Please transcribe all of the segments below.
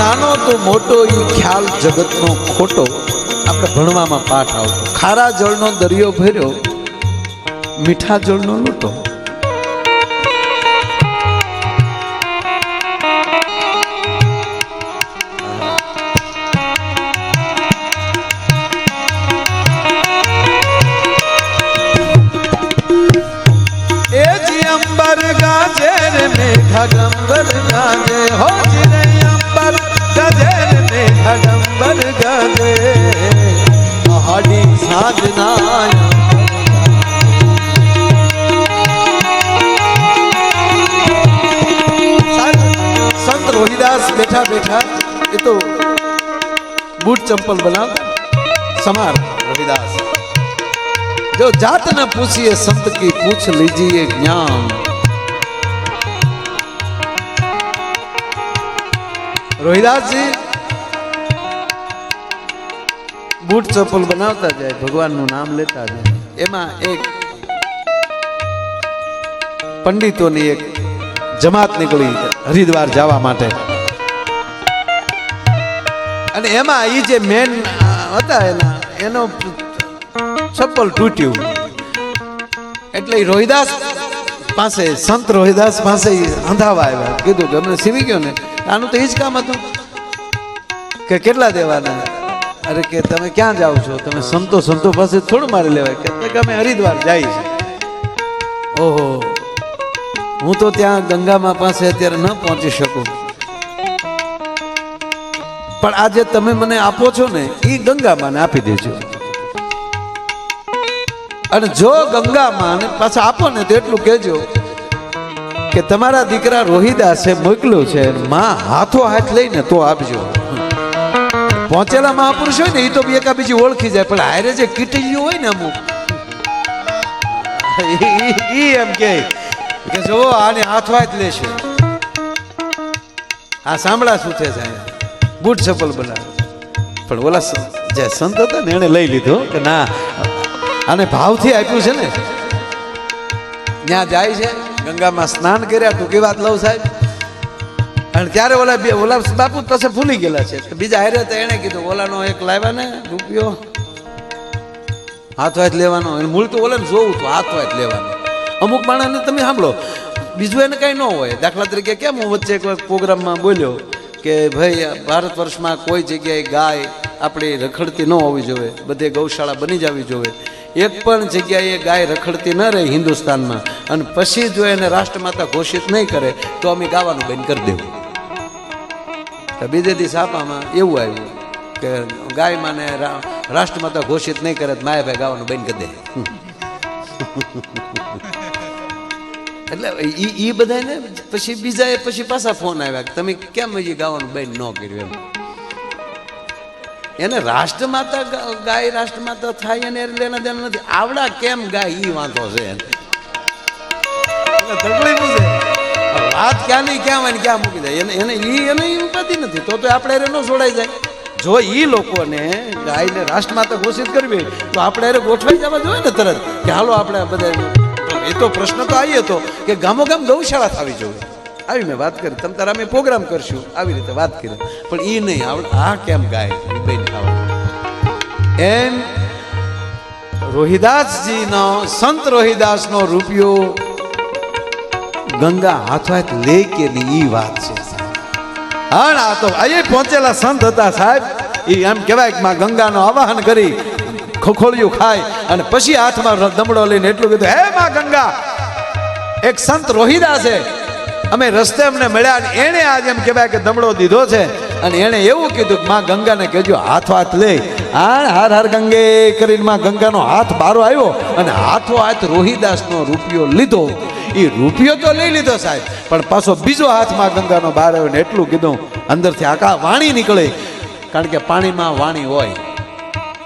નાનો તો મોટો ઈ ખ્યાલ જગતનો ખોટો આપણે ભણવામાં પાઠ આવતો. ખારા જળનો દરિયો ભર્યો, મીઠા જળનો લૂંટો. अंबर गाजे रे मेघगंबर गाजे हो रे अंबर गाजे रे मेघगंबर गाजे हाडी साधना संत रोहिदास बैठा बैठा ये तो बूट चंपल बना समार रोहिदास जो जात न पूछिए संत की पूछ लीजिए ज्ञान. रोहिदास जी बूट चप्पल बनावता जाए, भगवान નું નામ લેતા જાય. એમાં એક પંડિતોની એક જમાત નીકળી હરિદ્વાર જવા માટે, અને એમાં ઈ જે મેન હતા એનો ચપ્પલ તૂટ્યું. એટલે રોહિદાસ પાસે, સંત રોહિદાસ પાસે અંધાવા આવ્યા. કીધું કે અમને સીવી ગયો ને, આનું તો એ જ કામ હતું કે કેટલા દેવાના. અરે કે તમે ક્યાં જાઓ છો? તમે સંતો પાસે થોડું મારે લેવાય. કે અમે હરિદ્વાર જાય છે. ઓહો, હું તો ત્યાં ગંગામાં પાસે અત્યારે ન પહોંચી શકું, પણ આજે તમે મને આપો છો ને એ ગંગામાને આપી દેજો. અને જો ગંગામાં પાછા આપો ને તો એટલું કહેજો કે તમારા દીકરા રોહિદાસે મોકલ્યો છે, માં હાથો હાથ લઈને તો આપજો. પહોંચેલા મહાપુરુષ હોય ને એ તો એકા બીજી ઓળખી જાય, પણ હારે જે કીટીયું હોય ને અમુક એમ કે જો આને હાથો હાથ લેશે. આ સાંભળા શું છે બૂટ ચપ્પલ બનાવે. પણ ઓલા જે સંત હતા ને એને લઈ લીધો કે ના, આને ભાવથી આપ્યું છે ને. ત્યાં જાય છે, ગંગામાં સ્નાન કર્યા. ટૂંકી વાત લઉં સાહેબ, અને ત્યારે ઓલા બાપુ પાસે ભૂલી ગયેલા છે. બીજા હારે તો એને કીધું ઓલાનો એક લાવ્યા ને રૂપિયો હાથો હાથ લેવાનો. મૂળ તો ઓલાને જોવું તો હાથો હાથ લેવાનો. અમુક માણસને તમે સાંભળો, બીજું એને કઈ ન હોય. દાખલા તરીકે કેમ હું વચ્ચે એક પ્રોગ્રામમાં બોલ્યો કે ભાઈ ભારત વર્ષમાં કોઈ જગ્યાએ ગાય આપણી રખડતી ન હોવી જોઈએ, બધે ગૌશાળા બની જવી જોઈએ. એક પણ જગ્યાએ ગાય રખડતી ન રહે હિન્દુસ્તાનમાં, અને પછી જો એને રાષ્ટ્રમાતા ઘોષિત નહીં કરે તો અમે ગાવાનું બંધ કરી દેવું. બીજે દિવસ આપવામાં એવું આવ્યું કે ગાય માને રાષ્ટ્રમાતા ઘોષિત નહીં કરે તો માયાભાઈ ગાવાનું બંધ કરી દે. એટલે એ બધાને પછી બીજા પછી પાછા ફોન આવ્યા કે તમે કેમ હજી ગાવાનું બંધ ન કર્યું. એને રાષ્ટ્રમાતા ગાય રાષ્ટ્રમાતા થાય એને લેના દેના નથી. આવડા કેમ ગાય ઈ વાંધો છે. તકલીફ છે વાત ક્યાં નહીં ક્યાં હોય ક્યાં મૂકી જાય. એને ઈ ઉપાધિ નથી. તો આપણે એને ન છોડાઈ જાય. જો ઈ લોકોને ગાયને રાષ્ટ્રમાતા ઘોષિત કરવી તો આપણે એને ગોઠવાઈ જવા જોઈએ ને તરત કે હાલો આપણે બધા. એ તો પ્રશ્ન તો આવી હતો કે ગામો ગામ ગૌશાળા થવી જોઈએ. આવી મેં વાત કરી, તમ તારા અમે પ્રોગ્રામ કરશું આવી રીતે વાત કરી. પણ એ નહીં આવડે. આ કેમ ગાય બેન ખાવા. એમ રોહિદાસજીનો, સંત રોહિદાસનો રૂપિયો ગંગા હાથો હાથ લે કે નહીં એ વાત છે. હા, આ તો અહીં પહોંચેલા સંત હતા સાહેબ. એ એમ કહેવાય કે માં ગંગાનો આવાહન કરી ખોખોળિયું ખાય અને પછી હાથમાં દમડો લઈને એટલું કીધું, હે માં ગંગા. એક સંત રોહિદાસે અમે રસ્તે અમને મળ્યા, અને એને આજ એમ કહેવાય કે દમડો દીધો છે. અને એને એવું કીધું કે માં ગંગાને કહેજો હાથો હાથ લે. હાર હાર ગંગે કરીને માં ગંગાનો હાથ બારો આવ્યો અને હાથો હાથ રોહિદાસનો રૂપિયો લીધો. એ રૂપિયો તો લઈ લીધો સાહેબ, પણ પાછો બીજો હાથમાં ગંગાનો બહાર આવ્યો ને એટલું કીધું, અંદરથી આખા વાણી નીકળે. કારણ કે પાણીમાં વાણી હોય.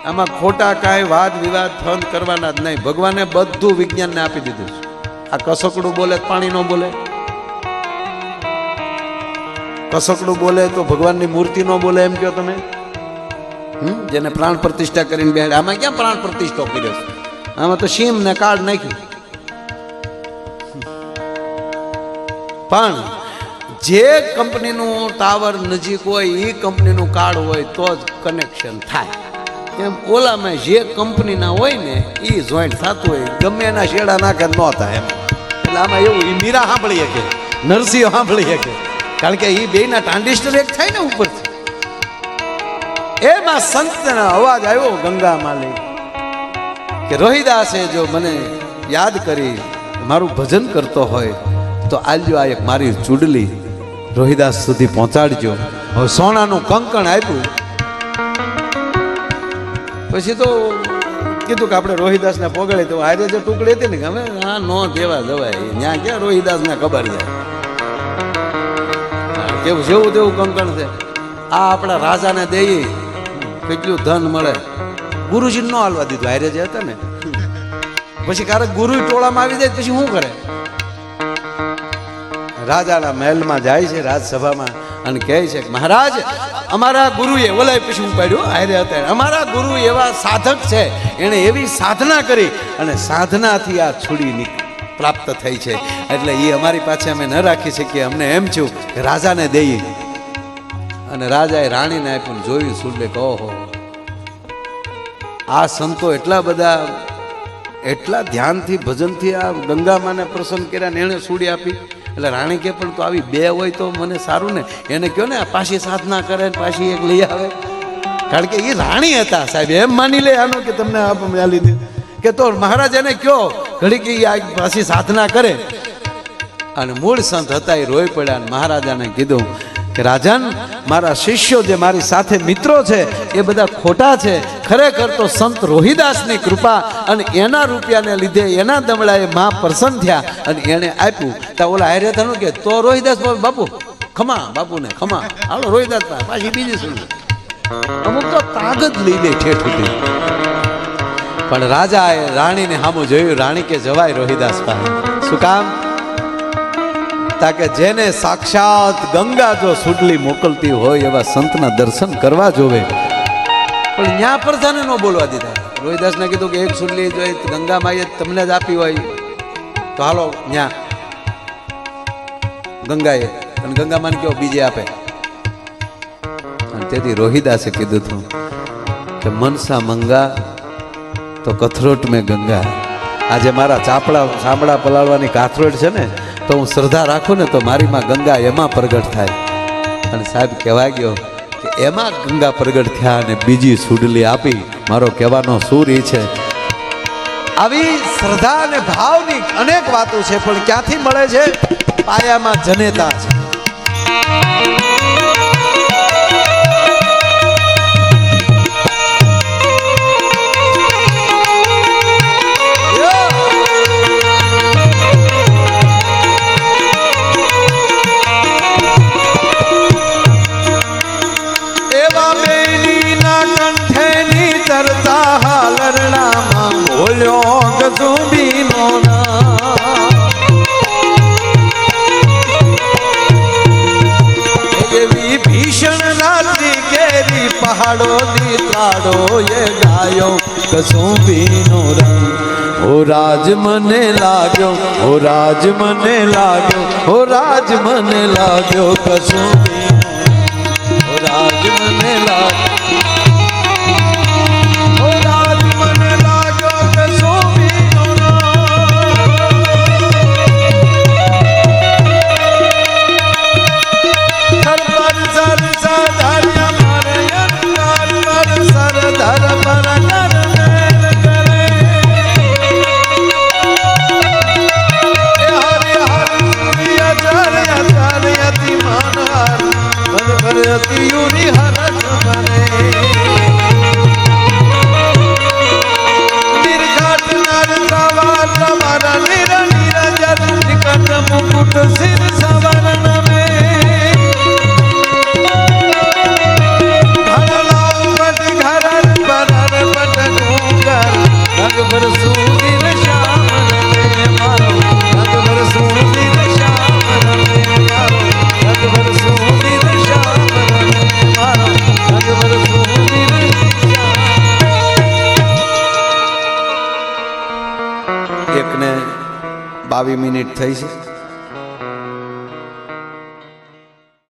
આમાં ખોટા કાંઈ વાદ વિવાદ ફોન કરવાના જ નહીં. ભગવાને બધું વિજ્ઞાનને આપી દીધું છે. આ કસકડું બોલે પાણી ન બોલે, કસકડું બોલે તો ભગવાનની મૂર્તિ ન બોલે એમ કહો તમે. જેને પ્રાણ પ્રતિષ્ઠા કરીને બેહાડે, આમાં ક્યાં પ્રાણ પ્રતિષ્ઠા કર્યો છે? આમાં તો સિંહ ને કાર્ડ નાખ્યું. પણ જે કંપનીનું ટાવર નજીક હોય એ કંપનીનું કાર્ડ હોય તો જ કનેક્શન થાય. એમ ઓલામાં જે કંપનીના હોય ને એ જોઈન્ટ થતું હોય, ગમે એના શેડા નાખે ન થાય એમ. એટલે આમાં એવું એ મીરા સાંભળી શકે, નરસિંહ સાંભળી શકે, કારણ કે એ બેના ટ્રાન્ઝિસ્ટર એક થાય ને ઉપરથી. એમાં સંતનો અવાજ આવ્યો ગંગા માલી કે રોહિદાસે જો મને યાદ કરી મારું ભજન કરતો હોય તો આલજો આ એક મારી ચૂડલી રોહિદાસ સુધી પહોંચાડજો. હવે સોનાનું કંકણ આપ્યું. પછી તો કીધું કે આપણે રોહિદાસને પોગળે તો આરે જે ટુકડી હતી ને કે હવે હા નો દેવા જવાય, ત્યાં ક્યાં રોહિદાસને ખબર જાય કેવું જેવું તેવું કંકણ છે. આ આપણા રાજાને દઈએ કેટલું ધન મળે. ગુરુજી ન હાલવા દીધું, આરે જે હતા ને. પછી ક્યારેક ગુરુ ટોળામાં આવી જાય પછી શું કરે? રાજાના મહેલમાં જાય છે, રાજસભામાં, અને કહે છે કે મહારાજ અમારા ગુરુએ ઓલાય પછી હું પાડ્યું આરે હતા, અમારા ગુરુ એવા સાધક છે, એણે એવી સાધના કરી અને સાધનાથી આ છોડી પ્રાપ્ત થઈ છે, એટલે એ અમારી પાસે અમે ન રાખી શકીએ, અમને એમ થયું કે રાજાને દઈએ. અને રાજાએ રાણીને આપ્યું, જોયું સુરલે કહો આ સંતો એટલા બધા એટલા ધ્યાનથી ભજનથી આ ગંગામાને પ્રસન્ન કર્યા ને એણે છોડી આપી. એટલે રાણી કે પણ તો આવી બે હોય તો મને સારું ને, એને કહો ને પાછી સાધના કરે ને પાછી એક લઈ આવે, કારણ કે એ રાણી હતા સાહેબ. એમ માની લે આનો કે તમને આપ લીધી કે તો મહારાજ એને કહો ઘડી કે આ પાછી સાધના કરે. અને મૂળ સંત હતા એ રોઈ પડ્યા અને મહારાજાને કીધું કે રાજન મારા શિષ્યો જે મારી સાથે મિત્રો છે એ બધા ખોટા છે, ખરેખર તો સંત રોહિદાસની કૃપા અને એના રૂપિયાને લીધે એના દમડાએ માં પ્રસન્ન થયા અને એને આપ્યું. તા ઓલા હારે થયું કે તો રોહિદાસ બાપુ ખમા, બાપુને ખમા, હાલો રોહિદાસ પાછી બીજી શું. અમુક તો તાગત લઈ લે ઠેઠ સુધી. પણ રાજાએ રાણીને સામું જોયું. રાણી કે જવાય રોહિદાસ પાસે. શું કામ? તાકે જેને સાક્ષાત ગંગા જો સુડલી મોકલતી હોય એવા સંતના દર્શન કરવા જોવે. પણ ન્યા પ્રજાને ન બોલવા દીધા. રોહિદાસને કીધું કે એક સુડલી જોઈ ગંગા માએ તમને જ આપી હોય તો હાલો ન્યા ગંગાએ, અને ગંગા માને કયો બીજે આપે. અને તેથી રોહિદાસે કીધું હતું કે મનસા મંગા તો કથરોટ મેં ગંગા. આજે મારા ચામડા પલાળવાની કાથરોટ છે ને, તો હું શ્રદ્ધા રાખું ને તો મારી માં ગંગા એમાં પ્રગટ થાય. અને સાહેબ કહેવા ગયો કે એમાં ગંગા પ્રગટ થયા અને બીજી સુડલી આપી. મારો કહેવાનો સૂર એ છે આવી શ્રદ્ધા અને ભાવની અનેક વાતો છે, પણ ક્યાંથી મળે છે? પાયામાં જનેતા છે. પહાડો ની ત્રાડો એ ગાયો કસુંબીનો રંગ. ઓ રાજ મને લાગ્યો, ઓ રાજ મને લાગ્યો, ઓ રાજ મને લાગ્યો કસુંબીનો રંગ. ઓ રાજ મને લાગ્યો, ઓ રાજ મને લાગ્યો કસુંબીનો રંગ. સરપર સરસા ધાર્યા ધર પર નર નૈન કરે. હરે હરિ અચર્ય ચર્યતિ મન હર ભર અતિ યુરી હરસ બને. નિર્ઘાટ નર સવાર સવાર નિર નિરજર નિકટ મુકુટ સિર સવર્ણ મે. રગભર સુધીર શ્યામ રમે મારો, રગભર સુધીર શ્યામ રમે મારો, રગભર સુધીર શ્યામ રમે મારો, રગભર સુધીર શ્યામ. 1:22 થઈ છે.